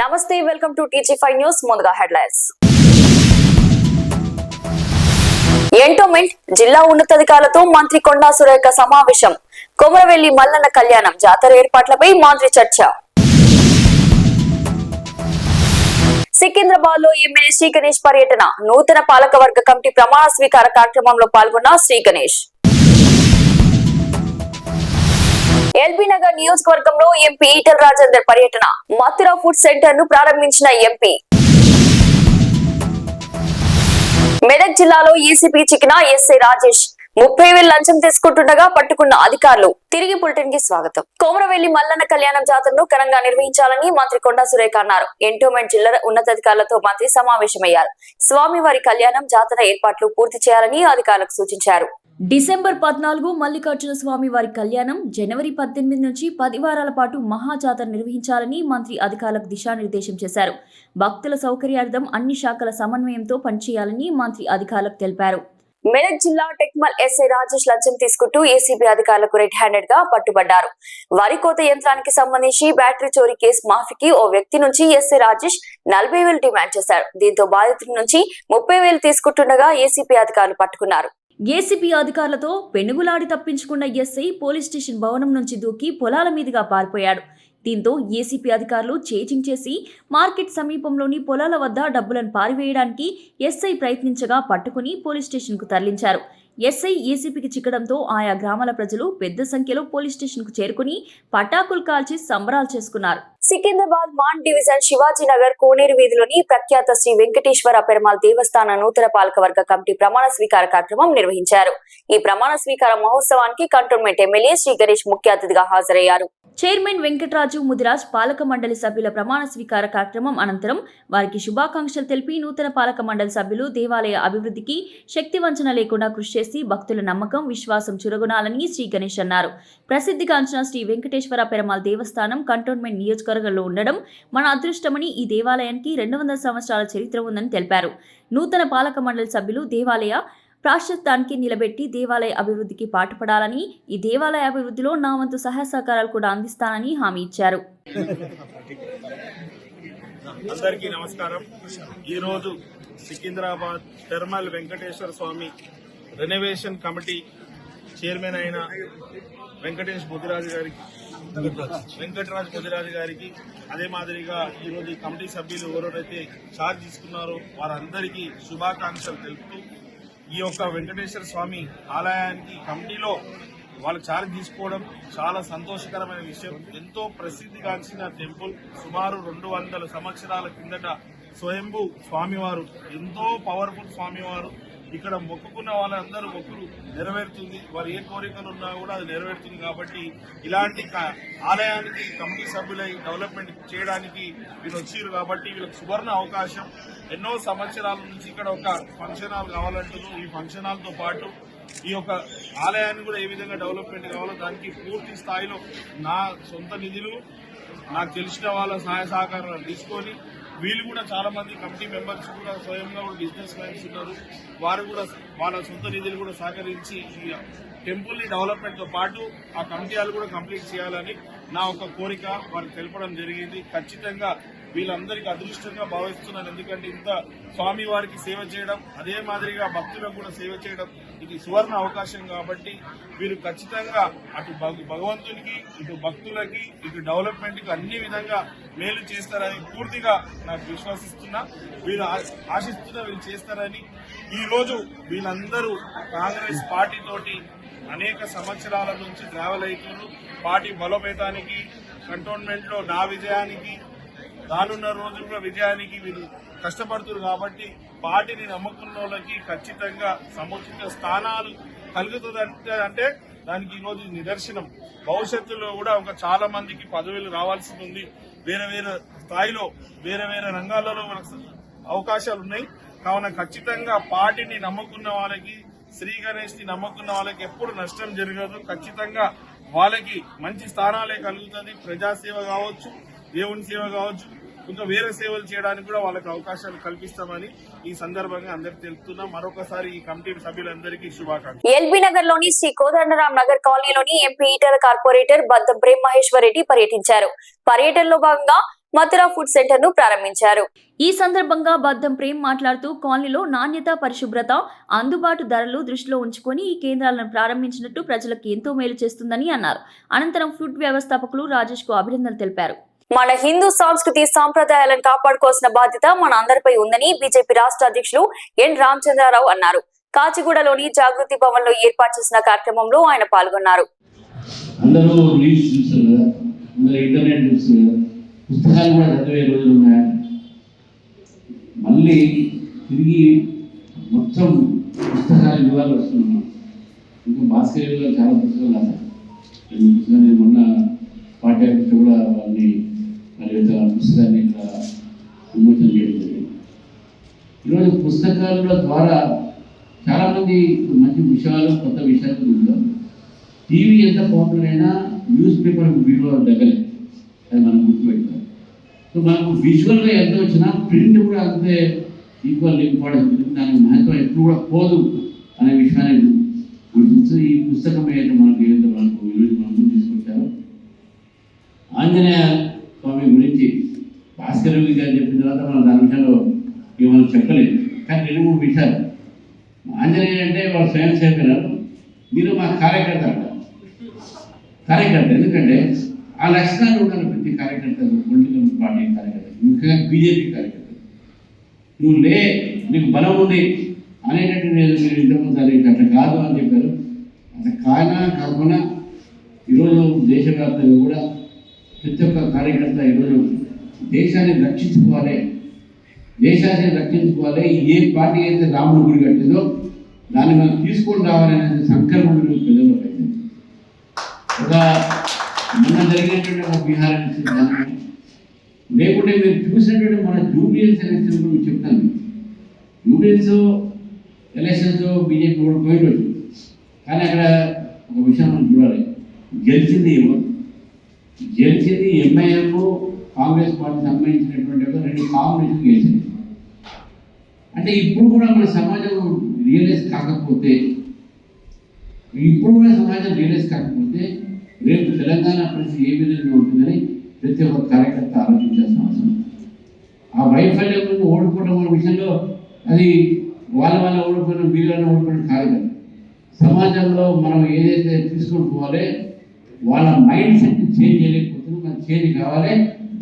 నమస్తే welcome to TG5 news. ముందుగా headlines. ఎంటోమెంట్ జిల్లా ఉన్నతాధికారులతో మంత్రి కొండా సురేఖ సమావేశం. కొమరవెల్లి మల్లన్న కళ్యాణం జాతర ఏర్పాట్లపై మంత్రి చర్చ. సికింద్రాబాద్ లో ఎమ్మెల్యే శ్రీ గణేష్ పర్యటన. నూతన పాలకవర్గ కమిటీ ప్రమాణ స్వీకార కార్యక్రమంలో పాల్గొన్న శ్రీ గణేష్. ఎల్బీ నగర్ నియోజకవర్గంలో ఎంపీ ఈటెల రాజేందర్ పర్యటన. మథుర ఫుడ్ సెంటర్ ను ప్రారంభించిన ఎంపీ. మెదక్ జిల్లాలో ఏసీపీ చిక్కిన ఎస్ఐ రాజేష్. 30,000 లంచం తీసుకుంటుండగా పట్టుకున్న అధికారులు. తిరిగి బులెటిన్ కి స్వాగతం. కొమరవెల్లి మల్లన్న కళ్యాణం జాతరను ఘనంగా నిర్వహించాలని మంత్రి కొండా సురేఖ అన్నారు. ఎంటోమెంట్ జిల్లా ఉన్నతాధికారులతో మంత్రి సమావేశమయ్యారు. స్వామివారి కళ్యాణం జాతర ఏర్పాట్లు పూర్తి చేయాలని అధికారులకు సూచించారు. డిసెంబర్ 14 మల్లికార్జున స్వామి వారి కళ్యాణం, జనవరి 18 నుంచి 10 వారాల పాటు మహాజాతర నిర్వహించాలని మంత్రి అధికారులకు దిశానిర్దేశం చేశారు. భక్తుల సౌకర్యార్థం అన్ని శాఖల సమన్వయంతో పనిచేయాలని మంత్రి అధికారులకు తెలిపారు. మెదక్ జిల్లా టెక్మల్ ఎస్ఐ రాజేష్ లంచం తీసుకుంటూ ఏసీబీ అధికారులకు రెడ్ హ్యాండెడ్ గా పట్టుబడ్డారు. వరి కోత యంత్రానికి సంబంధించి బ్యాటరీ చోరీ కేసు మాఫీకి ఓ వ్యక్తి నుంచి ఎస్ఐ రాజేష్ 40,000 డిమాండ్ చేశారు. దీంతో బాధితుడి నుంచి 30,000 తీసుకుంటుండగా ఏసీబీ అధికారులు పట్టుకున్నారు. ఏసీపీ అధికారులతో పెనుగులాడి తప్పించుకున్న ఎస్ఐ పోలీస్ స్టేషన్ భవనం నుంచి దూకి పొలాల మీదుగా పారిపోయాడు. దీంతో ఏసీపీ అధికారులు చేజింగ్ చేసి మార్కెట్ సమీపంలోని పొలాల వద్ద డబ్బులను పారివేయడానికి ఎస్ఐ ప్రయత్నించగా పట్టుకుని పోలీస్ స్టేషన్కు తరలించారు. ఎస్ఐ ఏసీపీకి చిక్కడంతో ఆయా గ్రామాల ప్రజలు పెద్ద సంఖ్యలో పోలీస్ స్టేషన్కు చేరుకుని పటాకులు కాల్చి సంబరాలు చేసుకున్నారు. సికింద్రాబాద్ మాన్ డివిజన్ శివాజీనగర్ కోనేరు వీధిలోని ప్రఖ్యాత శ్రీ వెంకటేశ్వర పెరుమాళ్ దేవస్థాన నూతన పాలకవర్గ కమిటీ ప్రమాణ స్వీకార కార్యక్రమం నిర్వహించారు. ఈ ప్రమాణ స్వీకార మహోత్సవానికి కంటోన్మెంట్ ఎమ్మెల్యే శ్రీ గణేష్ ముఖ్య అతిథిగా హాజరయ్యారు. చైర్మన్ వెంకటరాజు ముదిరాజ్ పాలక మండలి సభ్యుల ప్రమాణ స్వీకార కార్యక్రమం అనంతరం వారికి శుభాకాంక్షలు తెలిపి నూతన పాలక మండలి సభ్యులు దేవాలయ అభివృద్ధికి శక్తి వంచన లేకుండా కృషి చేసి భక్తుల నమ్మకం, విశ్వాసం చురగొనాలని శ్రీ గణేష్ అన్నారు. ప్రసిద్ధిగాంచిన శ్రీ వెంకటేశ్వర పెరుమాళ్ దేవస్థానం కంటోన్మెంట్ నియోజకవర్గంలో ఉండడం మన అదృష్టమని, ఈ దేవాలయానికి 200 సంవత్సరాల చరిత్ర ఉందని తెలిపారు. నూతన పాలక మండలి సభ్యులు దేవాలయ ప్రాశస్తానికి నిలబెట్టి దేవాలయ అభివృద్ధికి పాటుపడాలని, ఈ దేవాలయ అభివృద్ధిలో నా వంతు సహాయ సహకారాలు కూడా అందిస్తానని హామీ ఇచ్చారు. అందరికీ నమస్కారం. ఈరోజు సికింద్రాబాద్ పెరుమాళ్ వెంకటేశ్వర స్వామి రెనోవేషన్ కమిటీ చైర్మన్ అయిన వెంకటరాజ్ ముదిరాజు గారికి అదే మాదిరిగా ఈరోజు ఈ కమిటీ సభ్యులు ఎవరైతే ఛార్జ్ తీసుకున్నారో వారందరికీ శుభాకాంక్షలు తెలుపుతూ ఈ యొక్క వెంకటేశ్వర స్వామి ఆలయానికి కమిటీలో వాళ్ళు ఛార్జ్ తీసుకోవడం చాలా సంతోషకరమైన విషయం. ఎంతో ప్రసిద్ధిగాంచిన టెంపుల్, సుమారు 200 సంవత్సరాల కిందట స్వయంభూ స్వామివారు, ఎంతో పవర్ఫుల్ స్వామివారు. ఇక్కడ మొక్కుకున్న వాళ్ళందరూ మొక్కులు నెరవేరుతుంది, వారు ఏ కోరికలు ఉన్నా కూడా అది నెరవేరుతుంది. కాబట్టి ఇలాంటి ఆలయానికి కమిటీ సభ్యులై డెవలప్మెంట్ చేయడానికి వీళ్ళు వచ్చారు. కాబట్టి వీళ్ళకి సువర్ణ అవకాశం. ఎన్నో సంవత్సరాల నుంచి ఇక్కడ ఒక ఫంక్షన్ హాల్ కావాలంటున్నారు. ఈ ఫంక్షన్ హాల్తో పాటు ఈ యొక్క ఆలయాన్ని కూడా ఏ విధంగా డెవలప్మెంట్ కావాలో దానికి పూర్తి స్థాయిలో నా సొంత నిధులు, నాకు తెలిసిన వాళ్ళ సహాయ సహకారాలు తీసుకొని, వీళ్ళు కూడా చాలా మంది కమిటీ మెంబర్స్ కూడా స్వయంగా కూడా బిజినెస్ మ్యాన్స్ ఉన్నారు, వారు కూడా వాళ్ళ సొంత నిధులు కూడా సహకరించి ఈ టెంపుల్ ని డెవలప్మెంట్ తో పాటు ఆ కమిటీలు కూడా కంప్లీట్ చేయాలని నా ఒక కోరిక వారికి తెలపడం జరిగింది. ఖచ్చితంగా వీళ్ళందరికీ అదృష్టంగా భావిస్తున్నాను. ఎందుకంటే ఇంత స్వామి వారికి సేవ చేయడం, అదే మాదిరిగా భక్తులకు కూడా సేవ చేయడం ఇది సువర్ణ అవకాశం. కాబట్టి వీరు ఖచ్చితంగా అటు భగవంతునికి, ఇటు భక్తులకి, ఇటు డెవలప్మెంట్ కి అన్ని విధంగా మేలు చేస్తారని పూర్తిగా నాకు విశ్వసిస్తున్నా. వీళ్ళు ఆశిస్తున్నా వీళ్ళు చేస్తారని. ఈ రోజు వీళ్ళందరూ కాంగ్రెస్ పార్టీ తోటి అనేక సంవత్సరాల నుంచి ట్రావెల్ అవుతున్నారు. పార్టీ బలోపేతానికి, కంటోన్మెంట్ లో నా విజయానికి, రానున్న రోజుల్లో విజయానికి వీళ్ళు కష్టపడుతున్నారు. కాబట్టి పార్టీని నమ్ముకున్న వాళ్ళకి ఖచ్చితంగా సముచిత స్థానాలు కలుగుతుందంటే దానికి ఈరోజు నిదర్శనం. భవిష్యత్తులో కూడా ఒక చాలా మందికి పదవులు రావాల్సి ఉంది. వేరే వేరే స్థాయిలో వేరే వేరే రంగాలలో మనకు అవకాశాలు ఉన్నాయి. కావున ఖచ్చితంగా పార్టీని నమ్ముకున్న వాళ్ళకి, శ్రీ గణేష్ ని నమ్ముకున్న వాళ్ళకి ఎప్పుడు నష్టం జరగదు. ఖచ్చితంగా వాళ్ళకి మంచి స్థానాలే కలుగుతుంది. ప్రజాసేవ కావచ్చు, దేవుని సేవ కావచ్చు, ఇంకా వేరే సేవలు చేయడానికి కూడా వాళ్ళకి అవకాశాలు కల్పిస్తామని ఈ సందర్భంగా అందరికి తెలుపుతున్నాం. మరొకసారి ఈ కమిటీ సభ్యులందరికీ శుభాకాంక్షలు. ఎల్బీ నగర్ లోని శ్రీ కోదండరాం నగర్ కాలనీలోని ఎంపీ ఈటెల కార్పొరేటర్ బద్దం ప్రేమ్ మహేశ్వర్ రెడ్డి పర్యటించారు. పర్యటనలో భాగంగా మథురా ఫుడ్ సెంటర్ ను ప్రారంభించారు. ఈ సందర్భంగా బద్దం ప్రేమ్ మాట్లాడుతూ కాలనీలో నాణ్యత, పరిశుభ్రత, అందుబాటు ధరలు దృష్టిలో ఉంచుకొని ఈ కేంద్రాలను ప్రారంభించినట్టు ప్రజలకు ఎంతో మేలు చేస్తుందని అన్నారు. అనంతరం ఫుడ్ వ్యవస్థాపకులు రాజేష్ కు అభినందనలు తెలిపారు. మన హిందూ సంస్కృతి సాంప్రదాయాలను కాపాడుకోవాల్సిన బాధ్యత మన అందరిపై ఉందని బీజేపీ రాష్ట్ర అధ్యక్షులు ఎన్ రామచంద్రరావు అన్నారు. కాచిగూడలోని జాగృతి భవన్ లో ఏర్పాటు చేసిన కార్యక్రమంలో ఆయన పాల్గొన్నారు. అందరూ రీల్స్ చూస్తారు కదా, అందరూ ఇంటర్నెట్ చూస్తారు కదా, పుస్తకాలు కూడా చదివే రోజులు ఉన్నాయా? మళ్ళీ తిరిగి మొత్తం పుస్తకాలు ఇవ్వాలి వస్తున్నాం. ఇంకా భాస్కర్లో చాలా పుస్తకాలు రాశారు. నేను మొన్న పాఠ్యాంశ కూడా వాళ్ళని వారి యొక్క పుస్తకాన్ని ఇక్కడ విమోచన చేయడం జరిగింది. ఈరోజు పుస్తకాల ద్వారా చాలామంది మంచి విషయాలు, కొత్త విషయాలు ఉంటారు. టీవీ ఎంత పాపులర్ అయినా న్యూస్ పేపర్ విలువ దగ్గరే, అది మనం గుర్తుపెట్టాలి. సో మనకు విజువల్గా ఎంత వచ్చినా ప్రింట్ కూడా అంతే ఈక్వల్ ఇంపార్టెన్స్ ఉంటుంది. దానికి మహత్వం ఎప్పుడు కూడా పోదు అనే విషయాన్ని గుర్తించి ఈ పుస్తకం ఏదైతే మనకు ఈరోజు మనం తీసుకొచ్చారు. ఆంజనేయ స్వామి గురించి భాస్కర్ గారు చెప్పిన తర్వాత మనం దాని విషయంలో మనం చెప్పలేదు. కానీ 2-3 విషయాలు. ఆంజనేయ అంటే వాళ్ళు స్వయం సేవకులు, మీరు మా కార్యకర్త అంటారు. కార్యకర్త ఎందుకంటే ఆ లక్షణాలు ఉండాలి ప్రతి కార్యకర్త, పొలిటికల్ పార్టీ కార్యకర్త, ముఖ్యంగా బీజేపీ కార్యకర్త. నువ్వు నీకు బలం ఉంది అనేటట్టు నేను మీరు ఇంతకుముందు దానికి అట్లా కాదు అని చెప్పారు. అట్లా కాకుండా ఈరోజు దేశవ్యాప్తంగా కూడా ప్రతి ఒక్క కార్యకర్త ఈరోజు దేశాన్ని రక్షించుకోవాలి, దేశాన్ని రక్షించుకోవాలి. ఏ పార్టీ అయితే రాముడి గుడి కట్టిందో దాన్ని మనం తీసుకొని రావాలనే సంకల్పం ప్రజల్లో పెట్టింది. ఒక మొన్న జరిగినటువంటి ఒక బీహార్ లేకుంటే మీరు చూసినటువంటి మన జూబ్లీహిల్స్ ఎలక్షన్ కూడా మీకు చెప్తాను. జూబ్లీహిల్స్ ఎలక్షన్స్ బీజేపీ కూడా పోయినట్టు, కానీ అక్కడ ఒక విషయం మనం చూడాలి. గెలిచింది ఎంఐఎం కాంగ్రెస్ పార్టీ సంబంధించినటువంటి ఒక 2 కాంబినేషన్ గెలిచింది. అంటే ఇప్పుడు కూడా మన సమాజం రియలైజ్ కాకపోతే రేపు తెలంగాణ పరిస్థితి ఏ విధంగా ఉంటుందని ప్రతి ఒక్క కార్యకర్త ఆలోచించాల్సిన అవసరం. ఆ వైఫల్యం ఓడిపోవడం అనే విషయంలో అది వాళ్ళ ఓడిపోయిన వీళ్ళని ఓడిపోవడం కాదు కదా. సమాజంలో మనం ఏదైతే తీసుకొని పోవాలి, వాళ్ళ మైండ్ సెట్ చేంజ్ చేయలేకపోతున్నాం, మనకు చేంజ్ కావాలి.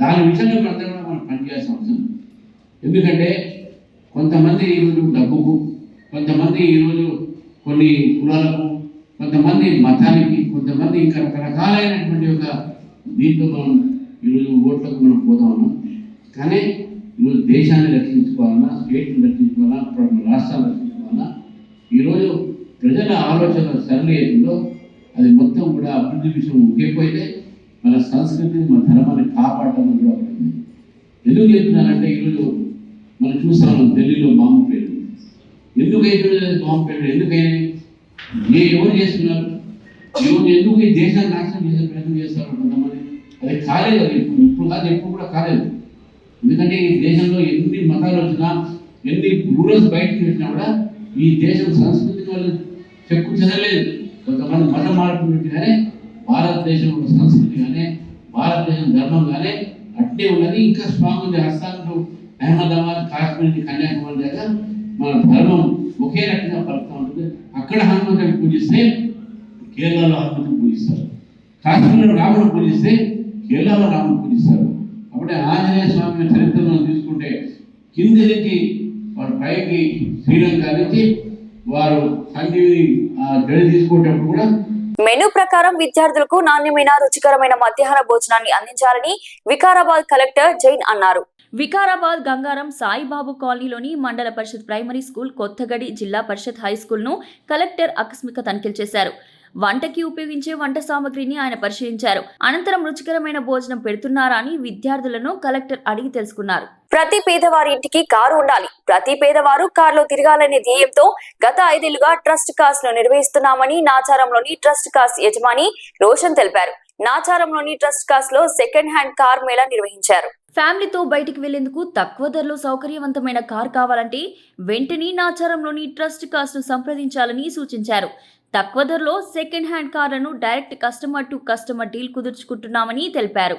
దాని విషయంలో మనందరం కూడా మనం పనిచేయాల్సిన అవసరం. ఎందుకంటే కొంతమంది ఈరోజు డబ్బుకు, కొంతమంది ఈరోజు కొన్ని కులాలకు, కొంతమంది మతానికి, కొంతమంది ఇంకా రకరకాలైనటువంటి ఒక దీంట్లో మనం ఈరోజు ఓట్లకు మనం పోతా ఉన్నాం. కానీ ఈరోజు దేశాన్ని రక్షించుకోవాలన్నా, స్టేట్ని రక్షించుకోవాలన్నా, రాష్ట్రాన్ని రక్షించుకోవాలన్నా ఈరోజు ప్రజల ఆలోచన సరళి అవుతుందో అది మొత్తం కూడా అభివృద్ధి విషయం ముఖ్యపోయితే మన సంస్కృతిని, మన ధర్మాన్ని కాపాడటం కూడా ఉంటుంది. ఎందుకు చెప్తున్నానంటే ఈరోజు మనం చూస్తాం ఢిల్లీలో బాంబు పేరు. ఎందుకు అవుతుంది బాంబు పేరు? ఎందుకైనా ఎవరు చేస్తున్నారు? ఈరోజు ఎందుకు ఈ దేశాన్ని నాశనం చేసే ప్రయత్నం చేస్తారు కొంతమంది? అది కాలేదు, అది ఇప్పుడు కాదు, ఎప్పుడు కూడా కాలేదు. ఎందుకంటే ఈ దేశంలో ఎన్ని మతాలు వచ్చినా, ఎన్ని రూరల్స్ బయటకు వచ్చినా కూడా ఈ దేశం సంస్కృతిని వాళ్ళు చెక్కు చెదలేదు. కొంతమంది మతం మారుతున్నట్టు కానీ భారతదేశం సంస్కృతి కానీ భారతదేశం ధర్మం కానీ అట్టే ఉన్నది, ఇంకా స్ట్రాంగ్ ఉంది. అస్సాంలో అహ్మదాబాద్, కాశ్మీర్, కన్యాకుమారి దగ్గర మన ధర్మం ఒకే రకంగా పలుకుతూ ఉంటుంది. అక్కడ హనుమంతుని పూజిస్తే కేరళలో హనుమంతుని పూజిస్తారు, కాశ్మీర్లో రాముడు పూజిస్తే కేరళలో రాముడు పూజిస్తారు. అప్పుడే ఆంజనేయ స్వామి చరిత్రను తీసుకుంటే కింది నుంచి వారు పైకి శ్రీలంక నుంచి వారు సంజీవిని జడి తీసుకునేటప్పుడు కూడా మెనూ ప్రకారం విద్యార్థులకు నాణ్యమైన, రుచికరమైన మధ్యాహ్న భోజనాన్ని అందించాలని వికారాబాద్ కలెక్టర్ జైన్ అన్నారు. వికారాబాద్ గంగారం సాయిబాబు కాలనీలోని మండల పరిషత్ ప్రైమరీ స్కూల్, కొత్తగడి జిల్లా పరిషత్ హై స్కూల్ను కలెక్టర్ ఆకస్మిక తనిఖీలు చేశారు. వంటకి ఉపయోగించే వంట సామగ్రిని ఆయన పరిశీలించారు. అనంతరం రుచికరమైన భోజనం పెడుతున్నారా అని విద్యార్థులను కలెక్టర్ అడిగి తెలుసుకున్నారు. ప్రతి పేదవారి ఇంటికి కారు ఉండాలి, ప్రతి పేదవారు కారులో తిరగాలనే ధ్యేయంతో గత 5 ఏళ్లుగా ట్రస్ట్ కార్స్ ను నిర్వహిస్తున్నామని నాచారంలోని ట్రస్ట్ కార్స్ యజమాని రోషన్ తెలిపారు. నాచారంలోని ట్రస్ట్ కార్స్ లో సెకండ్ హ్యాండ్ కార్ మేళా నిర్వహించారు. ఫ్యామిలీతో బయటికి వెళ్లేందుకు తక్కువ ధరలో సౌకర్యవంతమైన కార్ కావాలంటే వెంటనే నాచారంలోని ట్రస్ట్ కార్స్ ను సంప్రదించాలని సూచించారు. తక్కువ ధరలో సెకండ్ హ్యాండ్ కార్లను direct customer to customer deal కుదుర్చుకుంటున్నామని తెలిపారు.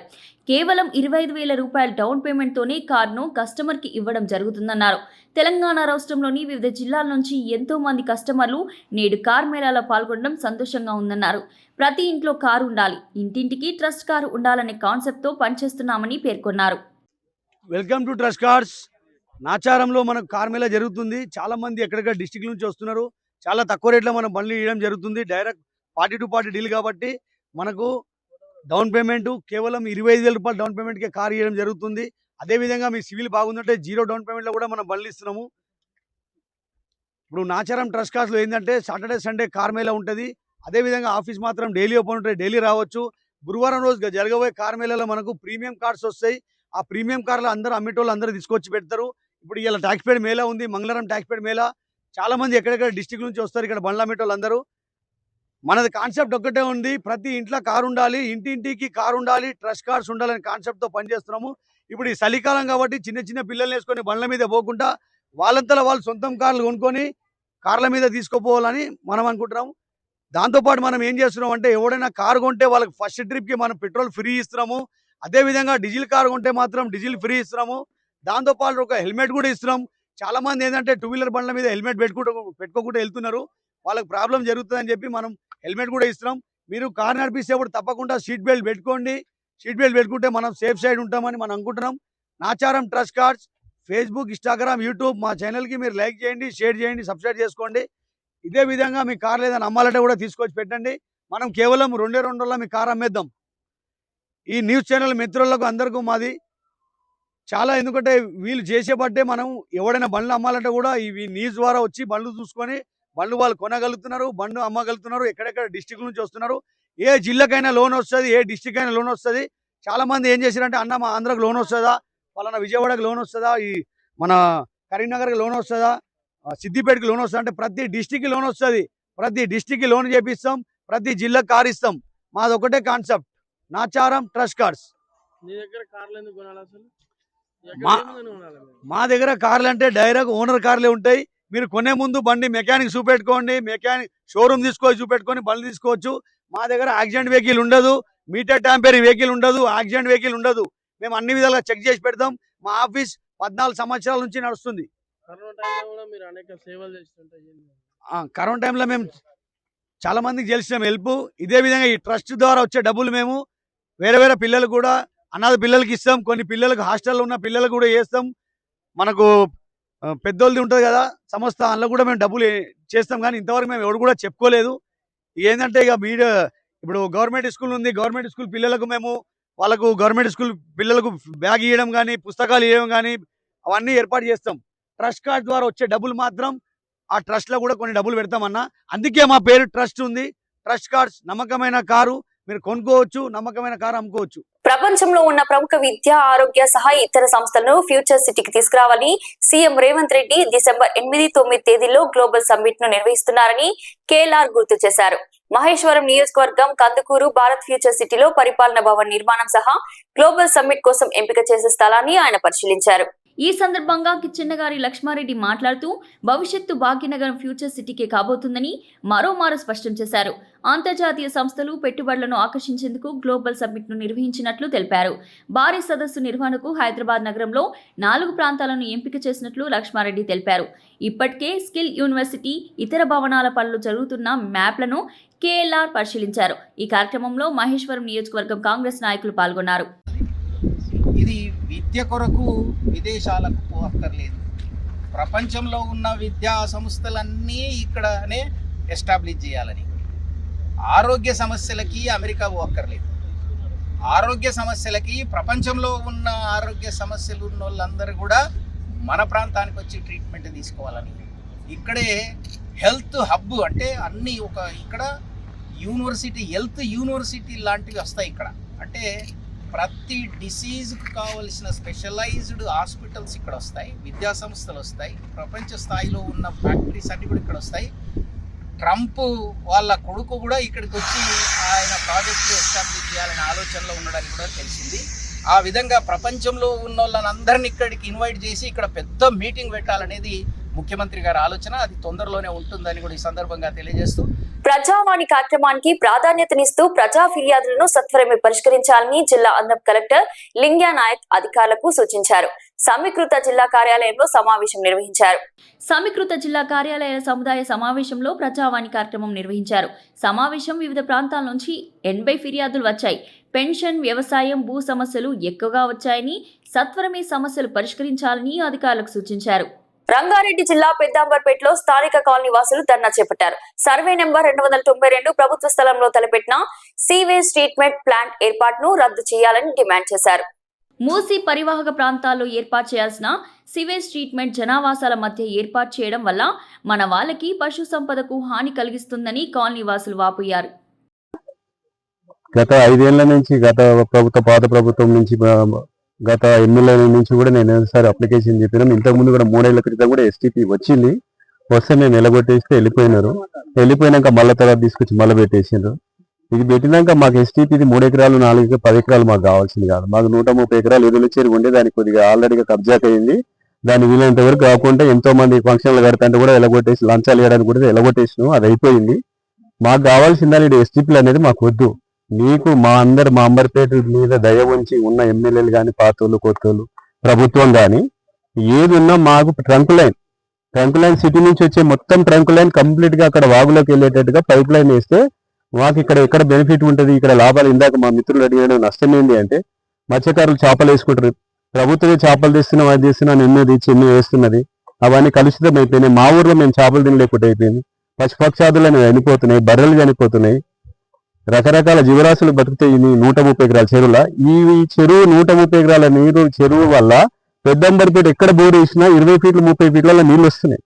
కేవలం 25,000 రూపాయల డౌన్ పేమెంట్తోనే కారును కస్టమర్కి ఇవ్వడం జరుగుతుందన్నారు. తెలంగాణ రాష్ట్రంలోని వివిధ జిల్లాల నుంచి ఎంతో మంది కస్టమర్లు నేడు కార్ మేళాలో పాల్గొనడం సంతోషంగా ఉందన్నారు. ప్రతి ఇంట్లో కారు ఉండాలి, ఇంటింటికి ట్రస్ట్ కారు ఉండాలనే కాన్సెప్ట్తో పనిచేస్తున్నామని పేర్కొన్నారు. Welcome to Trust Cars. నాచారంలో మనకు కార్ మేళా జరుగుతుంది. చాలా మంది ఎక్కడెక్కడ డిస్టిక్ నుంచి వస్తున్నారు. చాలా తక్కువ రేట్లో మనం బండ్లు ఇవ్వడం జరుగుతుంది. Direct party to party deal కాబట్టి మనకు డౌన్ పేమెంట్ కేవలం 25,000 రూపాయలు డౌన్ పేమెంట్కే కార్ ఇవ్వడం జరుగుతుంది. అదేవిధంగా మీ సివిల్ బాగుందంటే 0 డౌన్ పేమెంట్లో కూడా మనం బండ్లు ఇస్తున్నాము. ఇప్పుడు నాచారం ట్రస్ట్ కార్స్లో ఏంటంటే సాటర్డే సండే కార్ మేళా ఉంటుంది. అదేవిధంగా ఆఫీస్ మాత్రం డైలీ ఓపెన్ ఉంటుంది, డైలీ రావచ్చు. గురువారం రోజు జరగబోయే కార్ మేళాలో మనకు ప్రీమియం కార్స్ వస్తాయి. ఆ ప్రీమియం కార్లు అందరూ అమ్మేటోళ్ళు అందరూ తీసుకొచ్చి పెడతారు. ఇప్పుడు ఇలా ట్యాక్స్ పేడ్ మేళా ఉంది, మంగళవారం ట్యాక్స్ పేడ్ మేళా. చాలా మంది ఎక్కడెక్కడ డిస్టిక్ నుంచి వస్తారు ఇక్కడ బండ్లు అమ్మేటోళ్ళు అందరూ. మనది కాన్సెప్ట్ ఒక్కటే ఉంది, ప్రతి ఇంట్లో కారు ఉండాలి, ఇంటింటికి కారు ఉండాలి, ట్రస్ట్ కార్స్ ఉండాలని కాన్సెప్ట్తో పనిచేస్తున్నాము. ఇప్పుడు ఈ చలికాలం కాబట్టి చిన్న చిన్న పిల్లల్ని వేసుకొని బండ్ల మీద పోకుండా వాళ్ళంతలో వాళ్ళు సొంతం కార్లు కొనుక్కొని కార్ల మీద తీసుకుపోవాలని మనం అనుకుంటున్నాము. దాంతోపాటు మనం ఏం చేస్తున్నాం అంటే ఎవడైనా కారు కొంటే వాళ్ళకి ఫస్ట్ ట్రిప్కి మనం పెట్రోల్ ఫ్రీ ఇస్తున్నాము. అదేవిధంగా డీజిల్ కారు కొంటే మాత్రం డీజిల్ ఫ్రీ ఇస్తున్నాము. దాంతోపాటు ఒక హెల్మెట్ కూడా ఇస్తున్నాం. చాలా మంది ఏంటంటే 2 వీలర్ బండ్ల మీద హెల్మెట్ పెట్టుకోకుండా వెళ్తున్నారు, వాళ్ళకి ప్రాబ్లం జరుగుతుందని చెప్పి మనం హెల్మెట్ కూడా ఇస్తున్నాం. మీరు కార్ నడిపిస్తేప్పుడు తప్పకుండా సీట్ బెల్ట్ పెట్టుకోండి. సీట్ బెల్ట్ పెట్టుకుంటే మనం సేఫ్ సైడ్ ఉంటామని మనం అనుకుంటున్నాం. Nacharam trust cars Facebook, Instagram, YouTube మా ఛానల్కి మీరు లైక్ చేయండి, షేర్ చేయండి, సబ్స్క్రైబ్ చేసుకోండి. ఇదే విధంగా మీ కార్ ఏదైనా అమ్మాలంటే కూడా తీసుకొచ్చి పెట్టండి. మనం కేవలం 2 రోజుల్లో మీ కార్ అమ్మేద్దాం. ఈ న్యూస్ ఛానల్ మిత్రులకు అందరికీ మాది చాలా, ఎందుకంటే వీళ్ళు చేసేబట్టే మనం ఎవడైనా బండ్లు అమ్మాలంటే కూడా ఇవి న్యూస్ ద్వారా వచ్చి బండ్లు చూసుకొని బండ్లు వాళ్ళు కొనగలుగుతున్నారు, బండ్లు అమ్మగలుగుతున్నారు. ఎక్కడెక్కడ డిస్టిక్ నుంచి వస్తున్నారు. ఏ జిల్లాకైనా లోన్ వస్తుంది, ఏ డిస్టిక్ అయినా లోన్ వస్తుంది. చాలా మంది ఏం చేశారంటే అన్న మా ఆంధ్రాకి లోన్ వస్తుందా, పలానా విజయవాడకి లోన్ వస్తుందా, ఈ మన కరీంనగర్కి లోన్ వస్తుందా, సిద్దిపేటకి లోన్ వస్తుందా అంటే ప్రతి డిస్టిక్కి లోన్ వస్తుంది. ప్రతి డిస్టిక్కి లోన్ చేపిస్తాం, ప్రతి జిల్లాకి కార్ ఇస్తాం. మాది ఒకటే కాన్సెప్ట్, నాచారం ట్రస్ట్ కార్స్. మా దగ్గర కార్లు అంటే డైరెక్ట్ ఓనర్ కార్లే ఉంటాయి. మీరు కొనే ముందు బండి మెకానిక్ చూపెట్టుకోండి, మెకానిక్ షోరూమ్ తీసుకొని చూపెట్టుకొని బండ్లు తీసుకోవచ్చు. మా దగ్గర యాక్సిడెంట్ వెహికల్ ఉండదు, మీటర్ ట్యాంపరింగ్ వెహికల్ ఉండదు, యాక్సిడెంట్ వెహికల్ ఉండదు. మేము అన్ని విధాలుగా చెక్ చేసి పెడతాం. మా ఆఫీస్ 14 సంవత్సరాల నుంచి నడుస్తుంది. కరోనా టైంలో మేము చాలా మందికి చేసినాం హెల్ప్. ఇదే విధంగా ఈ ట్రస్ట్ ద్వారా వచ్చే డబ్బులు మేము వేరే వేరే పిల్లలు కూడా అనాథ పిల్లలకి ఇస్తాం, కొన్ని పిల్లలకు హాస్టల్లో ఉన్న పిల్లలకు కూడా చేస్తాం. మనకు పెద్దోళ్ళది ఉంటుంది కదా సంస్థ, అందులో కూడా మేము డబ్బులు చేస్తాం. కానీ ఇంతవరకు మేము ఎవరు కూడా చెప్పుకోలేదు. ఏంటంటే ఇక మీరు ఇప్పుడు గవర్నమెంట్ స్కూల్ ఉంది, గవర్నమెంట్ స్కూల్ పిల్లలకు మేము వాళ్ళకు గవర్నమెంట్ స్కూల్ పిల్లలకు బ్యాగ్ ఇవ్వడం కానీ పుస్తకాలు ఇవ్వడం కానీ అవన్నీ ఏర్పాటు చేస్తాం. ట్రస్ట్ కార్డ్ ద్వారా వచ్చే డబ్బులు మాత్రం ఆ ట్రస్ట్లో కూడా కొన్ని డబ్బులు పెడతామన్నా. అందుకే మా పేరు ట్రస్ట్ ఉంది. ట్రస్ట్ కార్డ్స్, నమ్మకమైన కారు మీరు కొనుక్కోవచ్చు, నమ్మకమైన కారు అమ్ముకోవచ్చు. ప్రపంచంలో ఉన్న ప్రముఖ విద్య, ఆరోగ్య సహా ఇతర సంస్థలను ఫ్యూచర్ సిటీకి తీసుకురావాలని సీఎం రేవంత్ రెడ్డి డిసెంబర్ 8, 9 తేదీల్లో గ్లోబల్ సమ్మిట్ ను నిర్వహిస్తున్నారని కేఎల్ఆర్ గుర్తు చేశారు. మహేశ్వరం నియోజకవర్గం కందుకూరు భారత్ ఫ్యూచర్ సిటీలో పరిపాలన భవన్ నిర్మాణం సహా గ్లోబల్ సమ్మిట్ కోసం ఎంపిక చేసే స్థలాన్ని ఆయన పరిశీలించారు. ఈ సందర్భంగా కిచ్చెన్నగారి లక్ష్మారెడ్డి మాట్లాడుతూ భవిష్యత్తు భాగ్యనగరం ఫ్యూచర్ సిటీకే కాబోతుందని మరోమారు స్పష్టం చేశారు. అంతర్జాతీయ సంస్థలు పెట్టుబడులను ఆకర్షించేందుకు గ్లోబల్ సమ్మిట్ను నిర్వహించినట్లు తెలిపారు. భారీ సదస్సు నిర్వహణకు హైదరాబాద్ నగరంలో 4 ప్రాంతాలను ఎంపిక చేసినట్లు లక్ష్మారెడ్డి తెలిపారు. ఇప్పటికే స్కిల్ యూనివర్సిటీ, ఇతర భవనాల పనులు జరుగుతున్న మ్యాప్లను కేఎల్ఆర్ పరిశీలించారు. ఈ కార్యక్రమంలో మహేశ్వరం నియోజకవర్గం కాంగ్రెస్ నాయకులు పాల్గొన్నారు. ఇది విద్య కొరకు విదేశాలకు పోక్కర్లేదు. ప్రపంచంలో ఉన్న విద్యా సంస్థలన్నీ ఇక్కడనే ఎస్టాబ్లిష్ చేయాలని. ఆరోగ్య సమస్యలకి అమెరికా పోక్కర్లేదు. ఆరోగ్య సమస్యలకి ప్రపంచంలో ఉన్న ఆరోగ్య సమస్యలు ఉన్న వాళ్ళందరూ కూడా మన ప్రాంతానికి వచ్చి ట్రీట్మెంట్ తీసుకోవాలని. ఇక్కడే హెల్త్ హబ్ అంటే అన్నీ ఇక్కడ యూనివర్సిటీ, హెల్త్ యూనివర్సిటీ లాంటివి వస్తాయి ఇక్కడ. అంటే ప్రతి డిసీజ్కి కావలసిన స్పెషలైజ్డ్ హాస్పిటల్స్ ఇక్కడ వస్తాయి, విద్యా సంస్థలు వస్తాయి, ప్రపంచ స్థాయిలో ఉన్న ఫ్యాక్టరీస్ అన్నీ కూడా ఇక్కడ వస్తాయి. ట్రంప్ వాళ్ళ కొడుకు కూడా ఇక్కడికి వచ్చి ఆయన ప్రాజెక్టులు ఎస్టాబ్లిష్ చేయాలనే ఆలోచనలో ఉండడానికి కూడా తెలిసింది. ఆ విధంగా ప్రపంచంలో ఉన్న వాళ్ళని అందరినీ ఇక్కడికి ఇన్వైట్ చేసి ఇక్కడ పెద్ద మీటింగ్ పెట్టాలనేది ముఖ్యమంత్రి గారి ఆలోచన, అది తొందరలోనే ఉంటుందని కూడా ఈ సందర్భంగా తెలియజేస్తూ ప్రజావాణి కార్యక్రమానికి ప్రాధాన్యతనిస్తూ ప్రజా ఫిర్యాదులను సత్వరమే పరిష్కరించాలని జిల్లా అదనపు కలెక్టర్ లింగ్యా నాయక్ అధికారులకు సూచించారు. సమీకృత జిల్లా కార్యాలయంలో సమావేశం నిర్వహించారు. సమీకృత జిల్లా కార్యాలయ సముదాయ సమావేశంలో ప్రజావాణి కార్యక్రమం నిర్వహించారు. సమావేశం వివిధ ప్రాంతాల నుంచి 80 ఫిర్యాదులు వచ్చాయి. పెన్షన్, వ్యవసాయం, భూ సమస్యలు ఎక్కువగా వచ్చాయని, సత్వరమే సమస్యలు పరిష్కరించాలని అధికారులకు సూచించారు. రంగారెడ్డి జిల్లా పెద్దాంబర్పేటలో స్థానిక కాలనీ వాసులు ధర్నా చేపట్టారు. సర్వే నెంబర్ 292 ప్రభుత్వ స్థలంలో తలపెట్టిన సీవేజ్ ట్రీట్మెంట్ ప్లాంట్ ఏర్పాటును రద్దు చేయాలని డిమాండ్ చేశారు. మూసీ పరివాహక ప్రాంతాల్లో ఏర్పాటు చేయాల్సిన సివేజ్ ట్రీట్మెంట్ జనావాసాల మధ్య ఏర్పాటు చేయడం వల్ల మన వాళ్ళకి పశు సంపదకు హాని కలిగిస్తుందని కాలనీ వాసులు వాపోయారు. గత 5 ఏళ్ల నుంచి పాత ప్రభుత్వం నుంచి గత ఎమ్మెల్యేల నుంచి కూడా నేను ఒకసారి అప్లికేషన్ చెప్పినాం. ఇంతకుముందు కూడా 3 ఏళ్ల క్రితం కూడా ఎస్టీపీ వచ్చింది. వస్తే మేము నిలగొట్టేస్తే వెళ్ళిపోయినారు. వెళ్ళిపోయినాక మళ్ళీ తర్వాత తీసుకొచ్చి మళ్ళీ పెట్టేసిండ్రు. ఇది పెట్టినాక మాకు ఎస్టీపీది 3 ఎకరాలు 4 ఎకరాలు 10 ఎకరాలు మాకు కావాల్సింది కాదు. మాకు 130 ఎకరాలు ఎదురు చెరువు ఉండే, దానికి కొద్దిగా ఆల్రెడీగా కబ్జా అయింది. దాన్ని వీలైనంత వరకు కాకుండా ఎంతో మంది ఫంక్షన్లు కడతాంటే కూడా ఎలగొట్టేసి లంచాలు వేయడానికి కూడా ఎలగొట్టేసినాం. అది అయిపోయింది. మాకు కావాల్సిందని ఎస్టీపీలు అనేది మాకు వద్దు. మీకు మా అంబర్పేట మీద దయ ఉంచి ఉన్న ఎమ్మెల్యేలు కానీ, పాతోళ్ళు కొత్తోళ్ళు ప్రభుత్వం కానీ ఏది ఉన్నా మాకు ట్రంక్ లైన్ సిటీ నుంచి వచ్చే మొత్తం ట్రంక్ లైన్ కంప్లీట్ గా అక్కడ వాగులోకి వెళ్ళేటట్టుగా పైప్ లైన్ వేస్తే మాకు ఎక్కడ బెనిఫిట్ ఉంటుంది, ఇక్కడ లాభాలు. ఇందాక మా మిత్రులు అడిగిన నష్టం ఏంటి అంటే, మత్స్యకారులు చేపలు వేసుకుంటారు, ప్రభుత్వమే చేపలు తెస్తున్నాం, అది తెస్తున్నాం, ఎన్నో వేస్తున్నది, అవన్నీ కలుషితం అయిపోయినాయి. మా ఊర్లో మేము చేపలు తినలేకుండా అయిపోయింది. పశుపక్షాదులు అనేవి చనిపోతున్నాయి, బర్రెలు చనిపోతున్నాయి, రకరకాల జీవరాశులు బతుకుతాయి. ఈ 130 ఎకరాల చెరువుల ఈ చెరువు 130 ఎకరాల నీరు చెరువు వల్ల పెద్దంబర్పేట ఎక్కడ బోర్ వేసినా 20 ఫీట్లు 30 ఫీట్ల నీళ్ళు వస్తున్నాయి.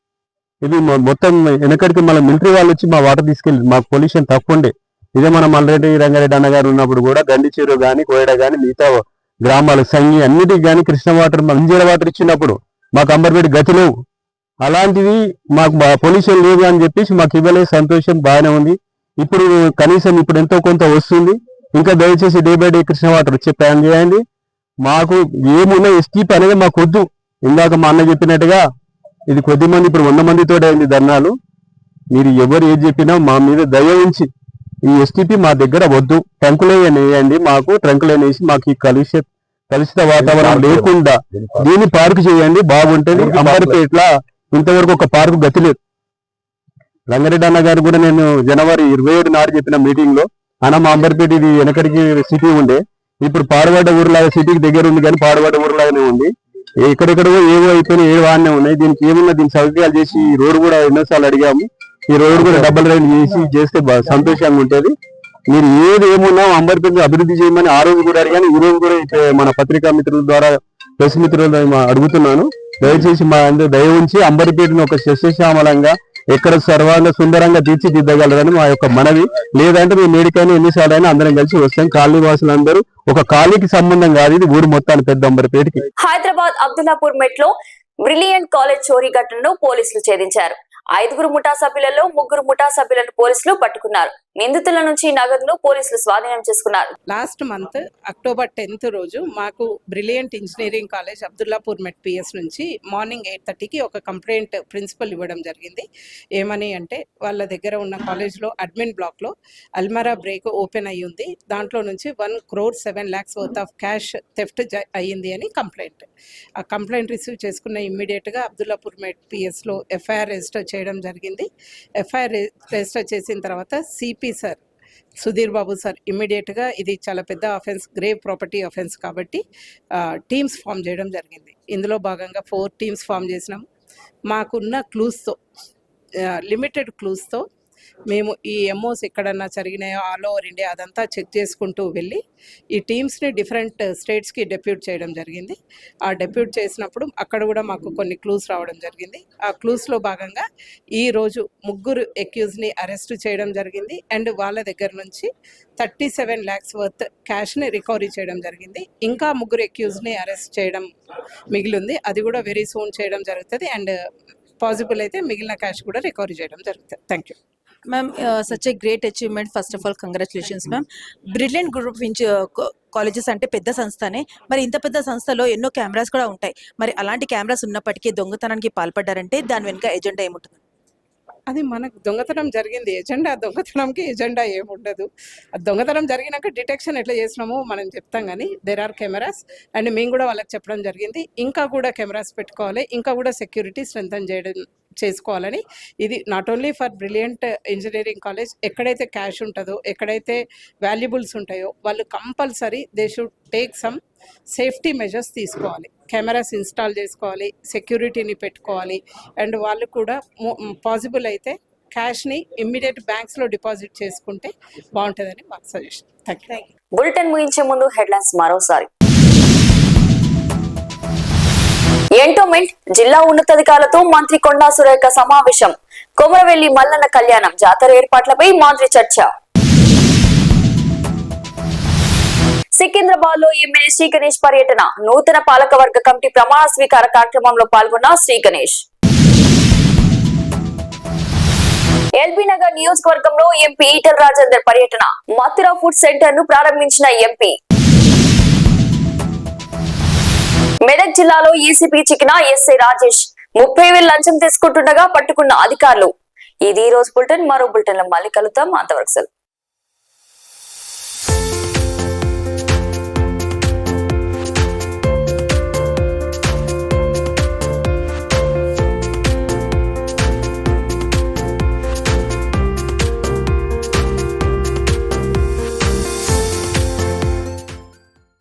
ఇది మొత్తం వెనకడికి మళ్ళీ మిలిటరీ వాళ్ళు వచ్చి మా వాటర్ తీసుకెళ్ళి, మాకు పొల్యూషన్ తక్కువ ఉండే. ఇదే మన మల్రెడ్డి రంగారెడ్డి అన్నగారు ఉన్నప్పుడు కూడా గండి చెరువు కానీ, కోయడ కానీ, మిగతా గ్రామాలు సంగి అన్నిటికి కానీ కృష్ణ వాటర్, మంజీర వాటర్ ఇచ్చినప్పుడు మాకు అంబర్పేట గతి లేవు. అలాంటివి మాకు పొల్యూషన్ లేదు అని చెప్పేసి మాకు ఇవ్వలేదు. సంతోషం, బాగానే ఉంది. ఇప్పుడు కనీసం ఇప్పుడు ఎంతో కొంత వస్తుంది. ఇంకా దయచేసి day by day Krishna water వచ్చే ప్లాన్ చేయండి. మాకు ఏమున్నా ఎస్టీపీ అనేది మాకు వద్దు. ఇందాక మా అన్న చెప్పినట్టుగా ఇది కొద్ది మంది, ఇప్పుడు 100 మందితో అయింది ధర్నాలు. మీరు ఎవరు ఏది చెప్పినా మా మీద దయ ఉంచి ఈ ఎస్టీపీ మా దగ్గర వద్దు. ట్రంకులైన్ వేయండి, మాకు ట్రంకులైన్ వేసి మాకు ఈ కలుషిత వాతావరణం లేకుండా దీన్ని పార్కు చేయండి, బాగుంటుంది. అంబర్పేటలో ఇంతవరకు ఒక పార్కు గతి లేదు. రంగారెడ్డి అన్న గారు కూడా నేను జనవరి 27 నాడు చెప్పిన మీటింగ్ లో, అన్న మా అంబర్పేట ఇది వెనకడికి సిటీ ఉండే, ఇప్పుడు పాడుబడ్డ ఊరులాగా సిటీకి దగ్గర ఉంది కానీ పాడుబడ్డ ఊరులాగానే ఉంది. ఎక్కడెక్కడో ఏవో అయిపోయినాయి, ఏవో వాడినే ఉన్నాయి. దీనికి ఏమున్నా దీనికి సౌకర్యాలు చేసి ఈ రోడ్డు కూడా ఎన్నోసార్లు అడిగాము. ఈ రోడ్డు కూడా డబుల్ రైన్ చేస్తే సంతోషంగా ఉంటుంది. మీరు ఏమున్నా అంబర్పేట అభివృద్ధి చేయమని ఆ రోజు కూడా అడిగాను. ఈ రోజు కూడా మన పత్రికా మిత్రుల ద్వారా, ప్రెస్ మిత్రుల అడుగుతున్నాను. దయచేసి మా అందరూ దయ ఉంచి అంబర్పేటను ఒక సస్యశ్యామలంగా ఎక్కడ సర్వాంగ సుందరంగా తీర్చిదిద్దగలరని మా యొక్క మనవి. లేదంటే మేము మేడికైనా ఎన్నిసార్లు అయినా అందరం కలిసి వస్తాం. కాలనీ వాసులందరూ, ఒక కాలనీకి సంబంధం కాదు, ఇది ఊరు మొత్తాన్ని పెద్ద అంబర్పేటకి. హైదరాబాద్ అబ్దుల్లాపూర్ మెట్లో బ్రిలియంట్ కాలేజ్ చోరీ ఘటనను పోలీసులు ఛేదించారు. 5 ముఠా సభ్యులలో 3 ముఠా సభ్యులను పోలీసులు పట్టుకున్నారు. నిందితుల నుంచి నగదును పోలీసులు స్వాధీనం చేసుకున్నారు. లాస్ట్ మంత్ అక్టోబర్ 10th రోజు మాకు బ్రిలియంట్ ఇంజనీరింగ్ కాలేజ్ అబ్దుల్లాపూర్ మెట్ పిఎస్ నుంచి మార్నింగ్ 8:30కి ఒక కంప్లైంట్ ప్రిన్సిపల్ ఇవ్వడం జరిగింది. ఏమని అంటే, వాళ్ళ దగ్గర ఉన్న కాలేజ్లో అడ్మిన్ బ్లాక్లో అల్మారా బ్రేక్ ఓపెన్ అయ్యి ఉంది, దాంట్లో నుంచి 1,07,00,000 వర్త్ ఆఫ్ క్యాష్ థెఫ్ట్ అయ్యింది అని కంప్లైంట్. ఆ కంప్లైంట్ రిసీవ్ చేసుకున్న ఇమ్మీడియట్గా అబ్దుల్లాపూర్ మెట్ పిఎస్లో ఎఫ్ఐఆర్ రిజిస్టర్ చేయడం జరిగింది. ఎఫ్ఐఆర్ రిజిస్టర్ చేసిన తర్వాత CP sir, Sudheer Babu sir ఇమ్మీడియట్గా ఇది చాలా పెద్ద అఫెన్స్, గ్రేవ్ ప్రాపర్టీ అఫెన్స్ కాబట్టి టీమ్స్ ఫామ్ చేయడం జరిగింది. ఇందులో భాగంగా 4 టీమ్స్ ఫామ్ చేసినాం. మాకున్న క్లూస్తో, లిమిటెడ్ క్లూస్తో మేము ఈ ఎంఓస్ ఎక్కడన్నా జరిగినాయో ఆల్ ఓవర్ ఇండియా అదంతా చెక్ చేసుకుంటూ వెళ్ళి ఈ టీమ్స్ని డిఫరెంట్ స్టేట్స్కి డెప్యూట్ చేయడం జరిగింది. ఆ డెప్యూట్ చేసినప్పుడు అక్కడ కూడా మాకు కొన్ని క్లూస్ రావడం జరిగింది. ఆ క్లూస్లో భాగంగా ఈరోజు 3 అక్యూజ్ని అరెస్ట్ చేయడం జరిగింది. అండ్ వాళ్ళ దగ్గర నుంచి 37 lakhs వర్త్ క్యాష్ని రికవరీ చేయడం జరిగింది. ఇంకా 3 అక్యూజ్ని అరెస్ట్ చేయడం మిగిలింది, అది కూడా వెరీ సూన్ చేయడం జరుగుతుంది. అండ్ పాసిబుల్ అయితే మిగిలిన క్యాష్ కూడా రికవరీ చేయడం జరుగుతుంది. Thank you. Ma'am, such a great achievement. First of all, congratulations, ma'am. Brilliant group of colleges అంటే పెద్ద సంస్థనే. మరి ఇంత పెద్ద సంస్థలో ఎన్నో కెమెరాస్ కూడా ఉంటాయి. మరి అలాంటి కెమెరాస్ ఉన్నప్పటికీ దొంగతనానికి పాల్పడ్డారంటే దాని వెనుక ఎజెండా ఏముంటుంది? అది మనకు దొంగతనం జరిగింది ఎజెండా, దొంగతనంకి ఎజెండా ఏముండదు. అది దొంగతనం జరిగినాక డిటెక్షన్ ఎట్లా చేసినామో మనం చెప్తాం, కానీ దేర్ ఆర్ కెమెరాస్ అండ్ మేము కూడా వాళ్ళకి చెప్పడం జరిగింది. ఇంకా కూడా కెమెరాస్ పెట్టుకోవాలి, ఇంకా కూడా సెక్యూరిటీ స్ట్రెంథన్ చేసుకోవాలని. ఇది not only for brilliant engineering college. ఎక్కడైతే క్యాష్ ఉంటుందో, ఎక్కడైతే వాల్యుబుల్స్ ఉంటాయో వాళ్ళు compulsory they should take some safety measures తీసుకోవాలి. కెమెరాస్ ఇన్స్టాల్ చేసుకోవాలి, సెక్యూరిటీని పెట్టుకోవాలి, అండ్ వాళ్ళు కూడా పాసిబుల్ అయితే క్యాష్ని ఇమ్మీడియట్ బ్యాంక్స్లో డిపాజిట్ చేసుకుంటే బాగుంటుందని మాకు సజెషన్. Thank you. బులెటిన్ ముగించే ముందు హెడ్లైన్స్ మరోసారి. ఎంటోమెంట్ జిల్లా ఉన్నతాధికారులతో మంత్రి కొండా సురేఖ సమావేశం. కొమరవెల్లి మల్లన్న కళ్యాణం జాతర ఏర్పాట్లపై మంత్రి చర్చ. సికింద్రాబాద్ లో ఎమ్మెల్యే శ్రీ గణేష్ పర్యటన. నూతన పాలకవర్గ కమిటీ ప్రమాణ స్వీకార కార్యక్రమంలో పాల్గొన్న శ్రీ గణేష్. ఎల్బీ నగర్ నియోజకవర్గంలో ఎంపీ ఈటల రాజేందర్ పర్యటన. మథురా ఫుడ్ సెంటర్ ను ప్రారంభించిన ఎంపీ. మెదక్ జిల్లాలో ఏసీపీ చికినా ఎస్ఐ రాజేష్ 30,000 లంచం తీసుకుంటుండగా పట్టుకున్న అధికారులు. ఇది ఈ రోజు బులెటిన్. మరో బులెటిన్ లో మళ్ళీ కలుద్దాం. అంతవరకు సెలవు.